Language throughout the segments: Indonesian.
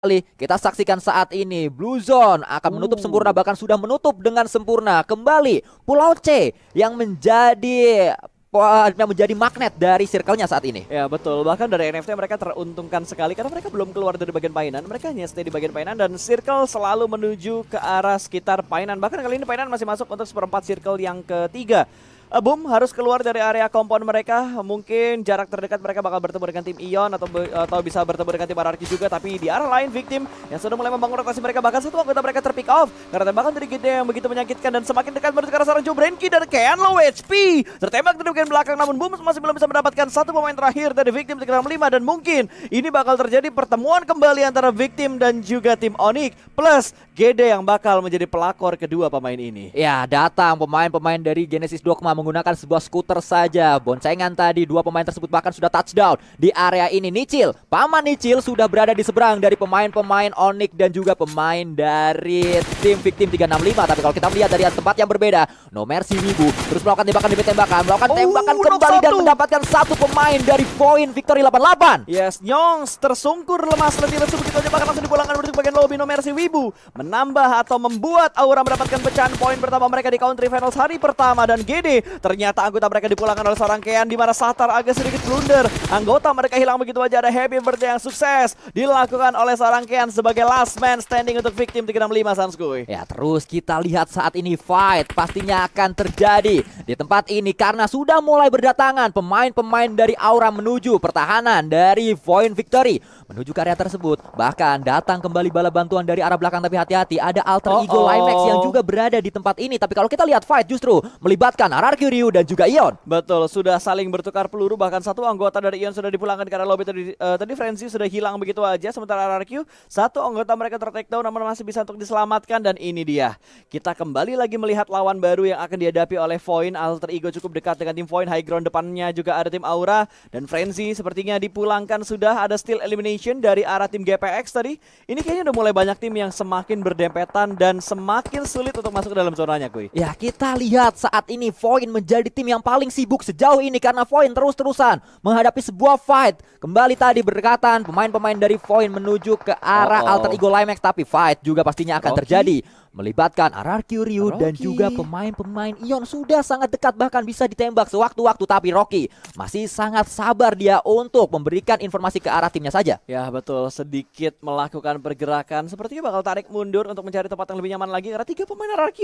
Kita saksikan saat ini Blue Zone akan menutup sempurna, bahkan sudah menutup dengan sempurna. Kembali Pulau C yang menjadi magnet dari circle-nya saat ini. Ya betul, bahkan dari NFT mereka teruntungkan sekali karena mereka belum keluar dari bagian painan. Mereka hanya stay di bagian painan dan circle selalu menuju ke arah sekitar painan. Bahkan kali ini painan masih masuk untuk seperempat circle yang ketiga. Boom harus keluar dari area kompon mereka. Mungkin jarak terdekat mereka bakal bertemu dengan tim Ion atau bisa bertemu dengan tim RRQ juga. Tapi di arah lain Victim yang sudah mulai membangun rotasi mereka. Bahkan satu anggota mereka terpick off karena tembakan dari Gede yang begitu menyakitkan. Dan semakin dekat menuju ke arah seorang Joe Brenki dan Kean low HP. Tertembak dari bagian belakang namun Boom masih belum bisa mendapatkan satu pemain terakhir dari Victim 365. Dan mungkin ini bakal terjadi pertemuan kembali antara Victim dan juga tim Onyx. Plus Gede yang bakal menjadi pelakor kedua pemain ini. Ya, datang pemain-pemain dari Genesis Dogma menggunakan sebuah skuter saja. Boncengan tadi, dua pemain tersebut bahkan sudah touchdown di area ini. Nicil, paman Nicil sudah berada di seberang dari pemain-pemain Onyx dan juga pemain dari tim Victim 365. Tapi kalau kita melihat dari tempat yang berbeda, No Mercy Wibu terus melakukan tembakan demi tembakan, melakukan tembakan kembali dan mendapatkan satu pemain dari Point Victory 88. Yes, Nyongs tersungkur lemas letih lesu begitu aja, bahkan langsung dipulangkan menuju bagian lobby. No Mercy Wibu menambah atau membuat Aura mendapatkan pecahan poin pertama mereka di country finals hari pertama. Dan GD ternyata anggota mereka dipulangkan oleh seorang Kean, di mana Satar agak sedikit blunder. Anggota mereka hilang begitu aja. Ada happy birthday yang sukses dilakukan oleh seorang Kean sebagai last man standing untuk Victim 365 Sanskuy. Ya, terus kita lihat saat ini fight pastinya akan terjadi di tempat ini karena sudah mulai berdatangan pemain-pemain dari Aura menuju pertahanan dari Point Victory menuju ke area tersebut. Bahkan datang kembali bala bantuan dari arah belakang, tapi hati-hati ada Alter Ego Limax yang juga berada di tempat ini. Tapi kalau kita lihat fight justru melibatkan RRQ Ryu dan juga Ion. Betul, sudah saling bertukar peluru. Bahkan satu anggota dari Ion sudah dipulangkan karena lobby tadi Frenzy sudah hilang begitu aja. Sementara RRQ satu anggota mereka ter-takedown namun masih bisa untuk diselamatkan. Dan ini dia, kita kembali lagi melihat lawan baru yang akan dihadapi oleh Void. Alter Ego cukup dekat dengan tim Void. High ground depannya juga ada tim Aura. Dan Frenzy sepertinya dipulangkan sudah. Ada steal elimination dari arah tim GPX tadi. Ini kayaknya udah mulai banyak tim yang semakin berdempetan dan semakin sulit untuk masuk ke dalam zonanya, Kuy. Ya, kita lihat saat ini Void menjadi tim yang paling sibuk sejauh ini karena Void terus-terusan menghadapi sebuah fight. Kembali tadi berdekatan pemain-pemain dari Void menuju ke arah Alter Ego Limax, tapi fight juga pastinya akan terjadi. Melibatkan RRQ Ryu dan juga pemain-pemain Ion sudah sangat dekat, bahkan bisa ditembak sewaktu-waktu. Tapi Rocky masih sangat sabar dia untuk memberikan informasi ke arah timnya saja. Ya betul, sedikit melakukan pergerakan. Sepertinya bakal tarik mundur untuk mencari tempat yang lebih nyaman lagi. Karena tiga pemain RRQ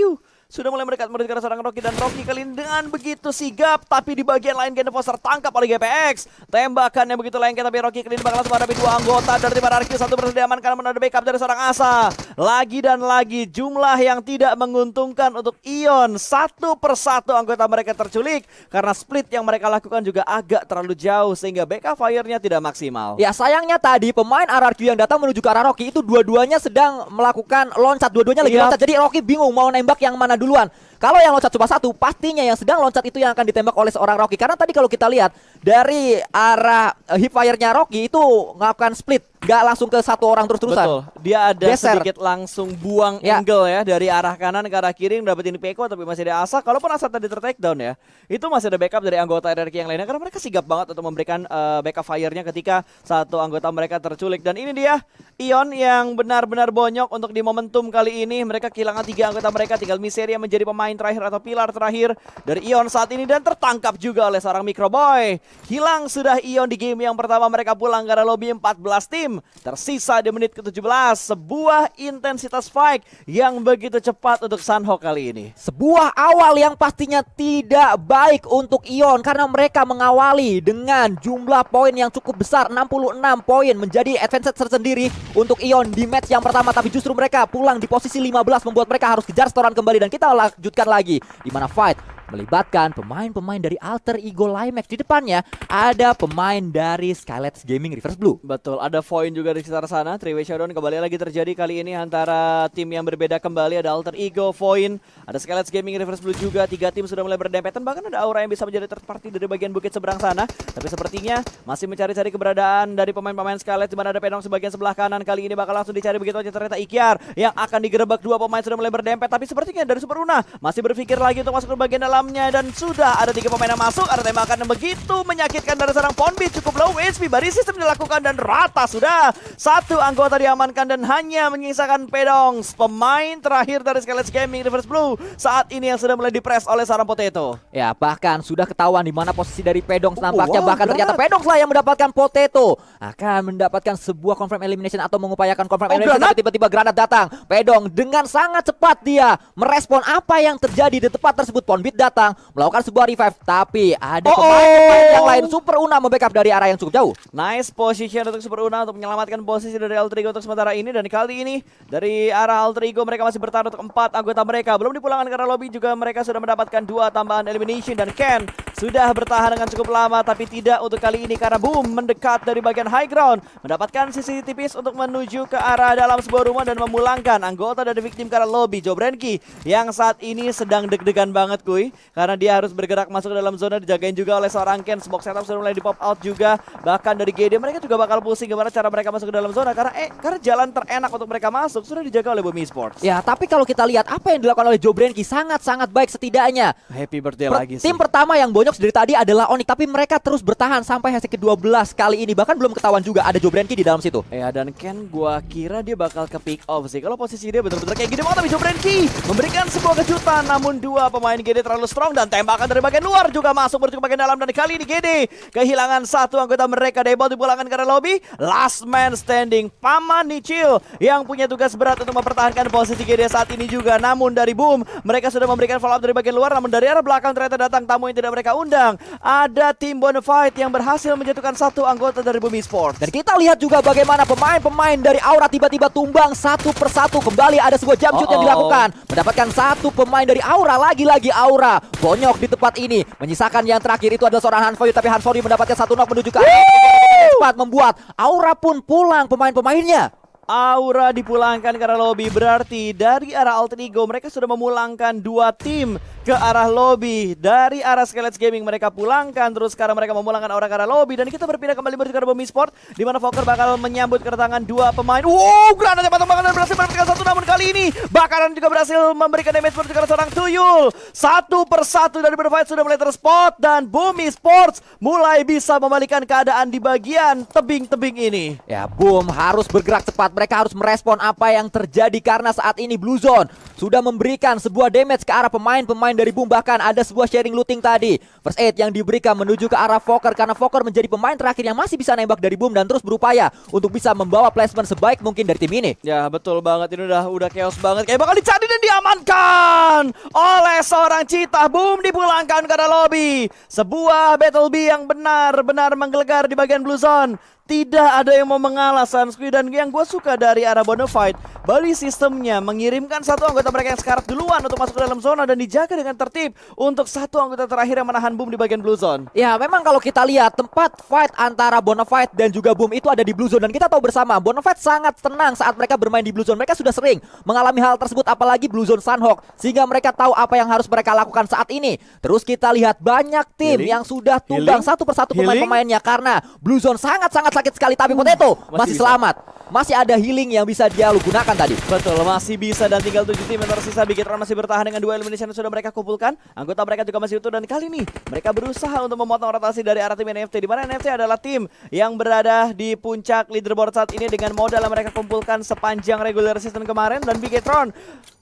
sudah mulai mendekat menuju ke seorang Rocky. Dan Rocky kali ini dengan begitu sigap. Tapi di bagian lain Genevos tertangkap oleh GPX. Tembakannya begitu lengket, tapi Rocky kali ini bakal langsung menghadapi dua anggota dari tim RRQ. Satu berhasil diamankan karena ada backup dari seorang Asa. Lagi dan lagi jumlah yang tidak menguntungkan untuk Ion. Satu persatu anggota mereka terculik karena split yang mereka lakukan juga agak terlalu jauh sehingga backup fire-nya tidak maksimal. Ya, sayangnya tadi pemain RRQ yang datang menuju ke arah Rocky itu dua-duanya sedang melakukan loncat, dua-duanya lagi loncat. Jadi Rocky bingung mau nembak yang mana duluan. Kalau yang loncat cuma satu, pastinya yang sedang loncat itu yang akan ditembak oleh seorang Rocky. Karena tadi kalau kita lihat dari arah hipfire-nya Rocky itu melakukan split, gak langsung ke satu orang terus-terusan. Betul, dia ada geser, sedikit langsung buang angle ya dari arah kanan ke arah kiri, dapetin Peko tapi masih ada Asa. Kalaupun Asa tadi ter-takedown ya, itu masih ada backup dari anggota RRQ yang lainnya karena mereka sigap banget untuk memberikan backup fire-nya ketika satu anggota mereka terculik. Dan ini dia Ion yang benar-benar bonyok untuk di momentum kali ini. Mereka kehilangan tiga anggota mereka, tinggal Miseria menjadi pemain terakhir atau pilar terakhir dari Ion saat ini. Dan tertangkap juga oleh seorang Microboy. Hilang sudah Ion di game yang pertama, mereka pulang karena lobby 14 tim. Tersisa di menit ke-17, sebuah intensitas fight yang begitu cepat untuk Sunhawk kali ini. Sebuah awal yang pastinya tidak baik untuk Ion karena mereka mengawali dengan jumlah poin yang cukup besar, 66 poin, menjadi advantage tersendiri untuk Ion di match yang pertama. Tapi justru mereka pulang di posisi 15 membuat mereka harus kejar setoran kembali. Dan kita lanjutkan lagi di mana fight melibatkan pemain-pemain dari Alter Ego Limax. Di depannya ada pemain dari Skylights Gaming Reverse Blue. Betul, ada Void juga di sekitar sana. Three-way showdown kembali lagi terjadi kali ini antara tim yang berbeda kembali. Ada Alter Ego, Void, ada Skylights Gaming Reverse Blue juga. Tiga tim sudah mulai berdempetan, bahkan ada Aura yang bisa menjadi third party dari bagian bukit seberang sana. Tapi sepertinya masih mencari-cari keberadaan dari pemain-pemain Skylights, di mana ada Penong sebagian sebelah kanan. Kali ini bakal langsung dicari begitu aja, ternyata Ikyar yang akan digerebek. Dua pemain sudah mulai berdempet, tapi sepertinya dari Super Una masih berpikir lagi untuk masuk ke bagian dalam. dalamnya dan sudah ada 3 pemain yang masuk. Ada tembakan yang begitu menyakitkan dari seorang Ponbit, cukup low HP, body system dilakukan dan rata sudah. Satu anggota diamankan dan hanya menyisakan Pedongs, pemain terakhir dari Skelet Gaming Reverse Blue saat ini yang sudah mulai dipres oleh seorang Potato. Ya, bahkan sudah ketahuan di mana posisi dari Pedongs nampaknya. Wah, Bahkan ternyata Pedongs lah yang mendapatkan Potato. Akan mendapatkan sebuah confirm elimination atau mengupayakan confirm elimination. granat? Tapi tiba-tiba granat datang. Pedong dengan sangat cepat dia merespon apa yang terjadi di tempat tersebut. Ponbit datang melakukan sebuah revive. Tapi ada pemain yang lain. Super Una membackup dari arah yang cukup jauh. Nice position untuk Super Una untuk menyelamatkan posisi dari Alter Ego untuk sementara ini. Dan kali ini dari arah Alter Ego mereka masih bertaruh untuk 4 anggota mereka. Belum dipulangkan karena lobby juga mereka sudah mendapatkan 2 tambahan elimination. Dan Ken sudah bertahan dengan cukup lama, tapi tidak untuk kali ini karena Boom mendekat dari bagian high ground, mendapatkan sisi tipis untuk menuju ke arah dalam sebuah rumah dan memulangkan anggota dari victim karena lobby. Jobrenki yang saat ini sedang deg-degan banget kuy, karena dia harus bergerak masuk ke dalam zona, dijagain juga oleh seorang Ken. Smoke setup sudah mulai di pop out juga, bahkan dari GD mereka juga bakal pusing gimana cara mereka masuk ke dalam zona karena jalan terenak untuk mereka masuk sudah dijaga oleh Boom Esports. Ya, tapi kalau kita lihat apa yang dilakukan oleh Jobrenki sangat-sangat baik setidaknya. Happy birthday lagi sih. Tim pertama yang bonyok dari tadi adalah Onyx, tapi mereka terus bertahan sampai hashtag ke-12 kali ini. Bahkan belum ketahuan juga ada Jobrenki di dalam situ. Ya, dan Ken gua kira dia bakal ke pick off sih. Kalau posisi dia benar-benar kayak gini banget, tapi Jobrenki memberikan sebuah kejutan. Namun 2 pemain GD terlalu strong dan tembakan dari bagian luar juga masuk menuju ke bagian dalam. Dan kali ini GD kehilangan 1 anggota mereka. Debot dipulangkan karena lobby. Last man standing Paman Nichil yang punya tugas berat untuk mempertahankan posisi GD saat ini juga. Namun dari Boom mereka sudah memberikan follow up dari bagian luar. Namun dari arah belakang ternyata datang tamu yang tidak mereka undang. Ada tim Bonafide yang berhasil menjatuhkan 1 anggota dari Boom Esports. Dan kita lihat juga bagaimana pemain-pemain dari Aura tiba-tiba tumbang satu persatu. Kembali ada sebuah jump shoot yang dilakukan, mendapatkan 1 pemain dari Aura. Lagi-lagi Aura bonyok di tempat ini. Menyisakan yang terakhir itu adalah seorang Hanfoyu, tapi Hanfoyu mendapatkan 1 knock menuju ke cepat, membuat Aura pun pulang pemain-pemainnya. Aura dipulangkan ke arah lobby, berarti dari arah Alter Ego mereka sudah memulangkan 2 tim ke arah lobby. Dari arah Skelet Gaming mereka pulangkan, terus sekarang mereka memulangkan Aura ke arah lobby. Dan kita berpindah kembali menuju ke arah Boom Esports, di mana Fokker bakal menyambut kedatangan 2 pemain. Wow, granatnya patah-patah berhasil mendapatkan 1, namun kali ini bakaran juga berhasil memberikan damage menuju ke arah seorang Tuyul. 1 persatu dari Bonafide sudah mulai terspot dan Boom Esports mulai bisa membalikkan keadaan di bagian tebing-tebing ini. Ya, Boom harus bergerak cepat. Mereka harus merespon apa yang terjadi karena saat ini Blue Zone sudah memberikan sebuah damage ke arah pemain-pemain dari Boom. Bahkan ada sebuah sharing looting tadi. First aid yang diberikan menuju ke arah Fokker karena Fokker menjadi pemain terakhir yang masih bisa nembak dari Boom dan terus berupaya untuk bisa membawa placement sebaik mungkin dari tim ini. Ya, betul banget, ini udah chaos banget. Kayak bakal dicari dan diamankan oleh seorang Cheetah. Boom dipulangkan ke arah lobby. Sebuah Battle B yang benar-benar menggelegar di bagian Blue Zone. Tidak ada yang mau mengalah Sunsquid. Dan yang gue suka dari arah Bonafide, body sistemnya mengirimkan 1 anggota mereka yang sekarat duluan untuk masuk ke dalam zona dan dijaga dengan tertib untuk 1 anggota terakhir yang menahan Boom di bagian Blue Zone. Ya, memang kalau kita lihat tempat fight antara Bonafide dan juga Boom itu ada di Blue Zone. Dan kita tahu bersama Bonafide sangat tenang saat mereka bermain di Blue Zone. Mereka sudah sering mengalami hal tersebut, apalagi Blue Zone Sunhawk, sehingga mereka tahu apa yang harus mereka lakukan saat ini. Terus kita lihat banyak tim yang sudah tumbang satu persatu pemain-pemainnya karena Blue Zone sangat-sangat sakit sekali. Tapi Potato masih selamat. Masih ada healing yang bisa dia gunakan tadi. Betul, masih bisa dan tinggal 7 tim yang tersisa. Bigetron masih bertahan dengan 2 elimination yang sudah mereka kumpulkan. Anggota mereka juga masih utuh dan kali ini mereka berusaha untuk memotong rotasi dari arah tim NFT, di mana NFT adalah tim yang berada di puncak leaderboard saat ini dengan modal yang mereka kumpulkan sepanjang regular season kemarin. Dan Bigetron,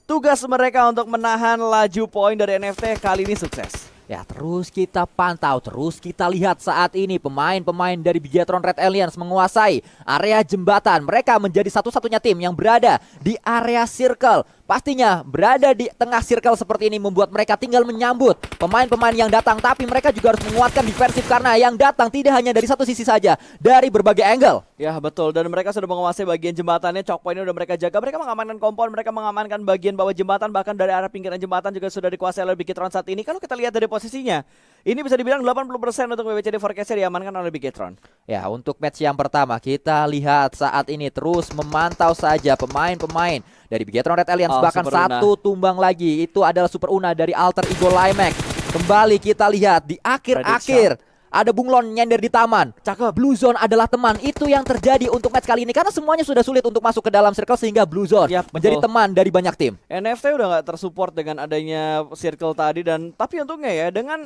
tugas mereka untuk menahan laju poin dari NFT kali ini sukses. Ya, terus kita pantau, terus kita lihat saat ini pemain-pemain dari Bigetron Red Alliance menguasai area jembatan. Mereka menjadi satu-satunya tim yang berada di area circle. Pastinya berada di tengah circle seperti ini membuat mereka tinggal menyambut pemain-pemain yang datang. Tapi mereka juga harus menguatkan defensif karena yang datang tidak hanya dari satu sisi saja, dari berbagai angle. Ya, betul, dan mereka sudah menguasai bagian jembatannya. Choke point-nya udah mereka jaga. Mereka mengamankan kompon, mereka mengamankan bagian bawah jembatan. Bahkan dari arah pinggiran jembatan juga sudah dikuasai oleh Bigetron saat ini. Kalau kita lihat dari posisinya, ini bisa dibilang 80% untuk WWCD forecast-nya diamankan oleh Bigetron. Ya, untuk match yang pertama kita lihat saat ini terus memantau saja pemain-pemain dari Bigetron Red Alliance. Bahkan Super Una. 1 tumbang lagi, itu adalah Super Una dari Alter Ego Limax. Kembali kita lihat di akhir-akhir Ada bunglon nyender di taman. Cakep. Blue Zone adalah teman. Itu yang terjadi untuk match kali ini karena semuanya sudah sulit untuk masuk ke dalam circle sehingga Blue Zone Yap, menjadi betul. teman dari banyak tim. NFT udah nggak tersupport dengan adanya circle tadi dan tapi untungnya ya dengan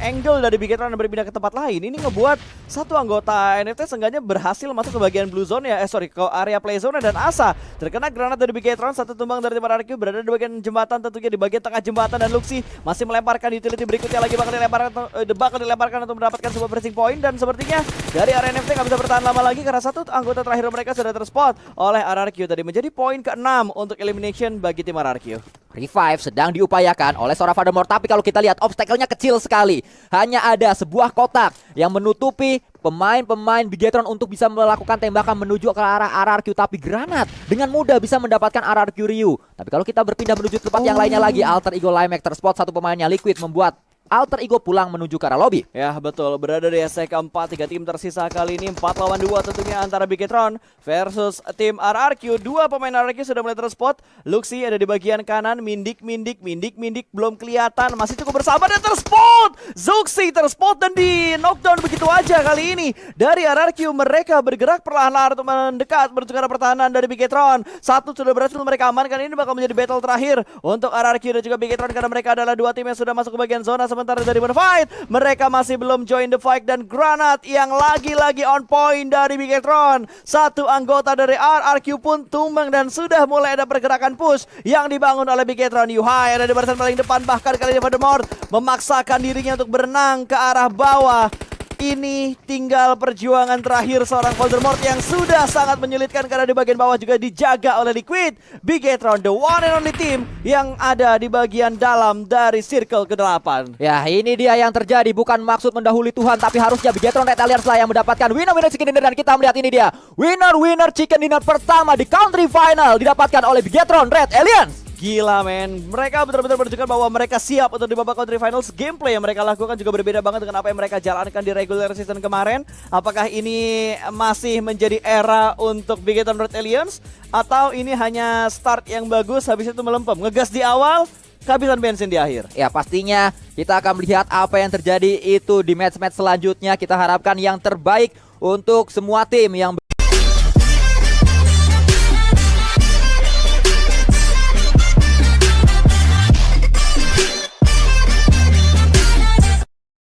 angle dari Bigetron yang berpindah ke tempat lain ini ngebuat satu anggota NFT seenggaknya berhasil masuk ke bagian blue zone ya ke area play zone dan Asa terkena granat dari Bigetron, satu tumbang dari tim RRQ berada di bagian jembatan, tentunya di bagian tengah jembatan, dan Luxi masih melemparkan utility berikutnya lagi bakal dilemparkan untuk mendapatkan sebuah pressing point dan sepertinya dari area NFT nggak bisa bertahan lama lagi karena satu anggota terakhir mereka sudah terspot oleh RRQ tadi, menjadi poin ke-6 untuk elimination bagi tim RRQ. Revive sedang diupayakan oleh seorang Furthermore, tapi kalau kita lihat obstacle-nya kecil sekali. Hanya ada sebuah kotak yang menutupi pemain-pemain Bigetron untuk bisa melakukan tembakan menuju ke arah RRQ, tapi granat dengan mudah bisa mendapatkan RRQ Ryu. Tapi kalau kita berpindah menuju tempat yang lainnya lagi, Alter Ego Limac terspot satu pemainnya, Liquid membuat Alter Ego pulang menuju ke arah lobby. Ya betul, berada di SC keempat, 3 tim tersisa kali ini 4 lawan 2 tentunya antara Bigetron versus tim RRQ. 2 pemain RRQ sudah mulai terspot. Luxi ada di bagian kanan, Mindik belum kelihatan, masih cukup bersabar dan terspot. Zuxi terspot dan di knockdown begitu aja kali ini dari RRQ. Mereka bergerak perlahan-lahan untuk mendekat menuju ke arah pertahanan dari Bigetron. Satu sudah berhasil mereka amankan, ini bakal menjadi battle terakhir untuk RRQ dan juga Bigetron karena mereka adalah 2 tim yang sudah masuk ke bagian zona. Sementara dari Fight, mereka masih belum join the fight dan granat yang lagi-lagi on point dari Bigetron. Satu anggota dari RRQ pun tumbang dan sudah mulai ada pergerakan push yang dibangun oleh Bigetron. Yuhai ada di barisan paling depan, bahkan kali ini Voldemort memaksakan dirinya untuk berenang ke arah bawah. Ini tinggal perjuangan terakhir seorang Voldemort yang sudah sangat menyulitkan karena di bagian bawah juga dijaga oleh Liquid. Bigetron, the one and only team yang ada di bagian dalam dari circle ke-8. Ya, ini dia yang terjadi, bukan maksud mendahului Tuhan, tapi harusnya Bigetron Red Alliance lah yang mendapatkan winner chicken dinner, dan kita melihat ini dia winner chicken dinner pertama di country final didapatkan oleh Bigetron Red Alliance. Gila men, mereka benar-benar menunjukkan bahwa mereka siap untuk di babak country finals. Gameplay yang mereka lakukan juga berbeda banget dengan apa yang mereka jalankan di regular season kemarin. Apakah ini masih menjadi era untuk Bigetron Red Alliance atau ini hanya start yang bagus habis itu melempem, ngegas di awal, kehabisan bensin di akhir? Ya, pastinya kita akan melihat apa yang terjadi itu di match-match selanjutnya. Kita harapkan yang terbaik untuk semua tim yang